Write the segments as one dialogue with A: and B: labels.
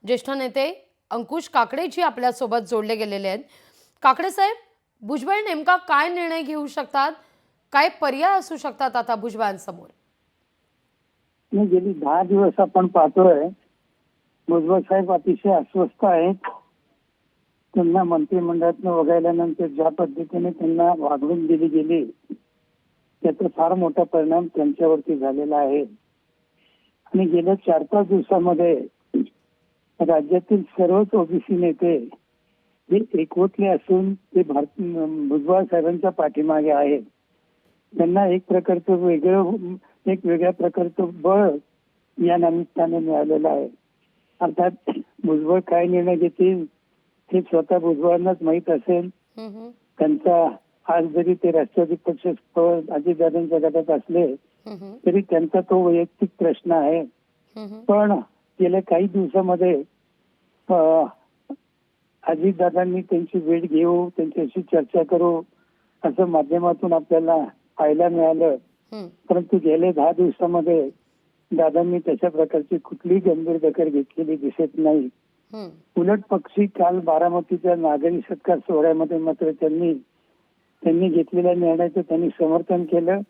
A: ज्येष्ठ नेते अंकुश काकडेजी आपल्यासोबत जोडले गेलेले आहेत। काकडे साहेब, भुजबळ नेमका काय निर्णय घेऊ शकतात, काय पर्याय असू शकतात आता भुजबळांसमोर?
B: गेली 10 दिवस आपण पाहतोय भुजबळ साहेब अतिशय अस्वस्थ आहेत। त्यांना मंत्रिमंडळातून वगळल्यानंतर ज्या पद्धतीने त्यांना वागवून दिली गेली त्याचा फार मोठा परिणाम त्यांच्यावरती झालेला आहे। आणि गेल्या 4-5 दिवसामध्ये राज्यातील सर्वच ओबीसी नेते हे एकवटले असून ते भुजबळ साहेबांच्या पाठीमागे आहेत। त्यांना एक वेगळ्या प्रकारचं बळ या निमित्ताने मिळालेलं आहे। अर्थात भुजबळ काय निर्णय घेतील ते स्वतः भुजबळांनाच माहीत असेल। त्यांचा आज जरी ते राष्ट्रवादी पक्ष अजितदादांच्या गटात असले तरी त्यांचा तो वैयक्तिक प्रश्न आहे। पण गेल्या काही दिवसामध्ये अजितदादांनी त्यांची भेट घेऊ, त्यांच्याशी चर्चा करू असं माध्यमातून आपल्याला पाहायला मिळालं। परंतु गेल्या 10 दिवसामध्ये दादांनी तशा प्रकारची कुठलीही गंभीर दखल घेतलेली दिसत नाही। उलट पक्षी काल बारामतीच्या नागरी सत्कार सोहळ्यामध्ये मात्र त्यांनी घेतलेल्या निर्णयाचं त्यांनी समर्थन केलं।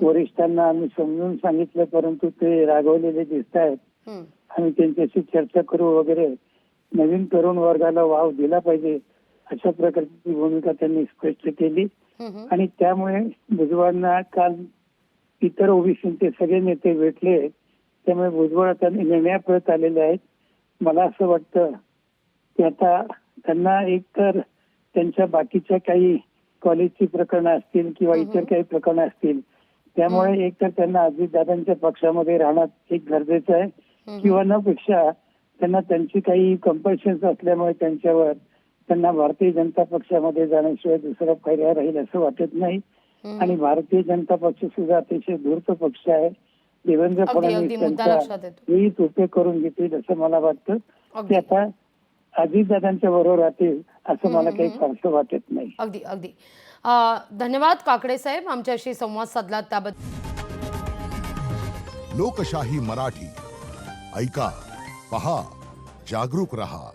B: वरिष्ठांना आम्ही समजून सांगितलं परंतु ते रागवलेले दिसत आहेत आणि त्यांच्याशी चर्चा करू वगैरे, नवीन तरुण वर्गाला वाव दिला पाहिजे अशा प्रकारची भूमिका त्यांनी स्पष्ट केली। आणि त्यामुळे भुजबळांना काल इतर ओबीसीचे सगळे नेते भेटले, त्यामुळे भुजबळ आता निर्णयाप्रत आलेले आहेत। मला असं वाटतं की आता त्यांना एकतर त्यांच्या बाकीच्या काही कॉलेजची प्रकरणं असतील किंवा इतर काही प्रकरणं असतील त्यामुळे एकतर त्यांना अजितदादांच्या पक्षामध्ये राहणं एक गरजेचं आहे किंवा न पेक्षा त्यांना त्यांची काही कंपल्शन्स असल्यामुळे त्यांना भारतीय जनता पक्षामध्ये जाण्याशिवाय दुसरा पर्याय राहील असं वाटत नाही। आणि भारतीय जनता पक्ष सुद्धा अतिशय धूर्त पक्ष आहे। देवेंद्र फडणवीस त्यांचा वेळीच उपयोग करून घेतील असं मला वाटतं। ते आता अजितदादांच्या बरोबर राहतील असं मला काही फारसं वाटत नाही।
A: अगदी अगदी धन्यवाद काकडे साहेब, आमच्याशी संवाद साधला त्याबद्दल।
C: लोकशाही मराठी ऐका, पहा, जागरूक रहा।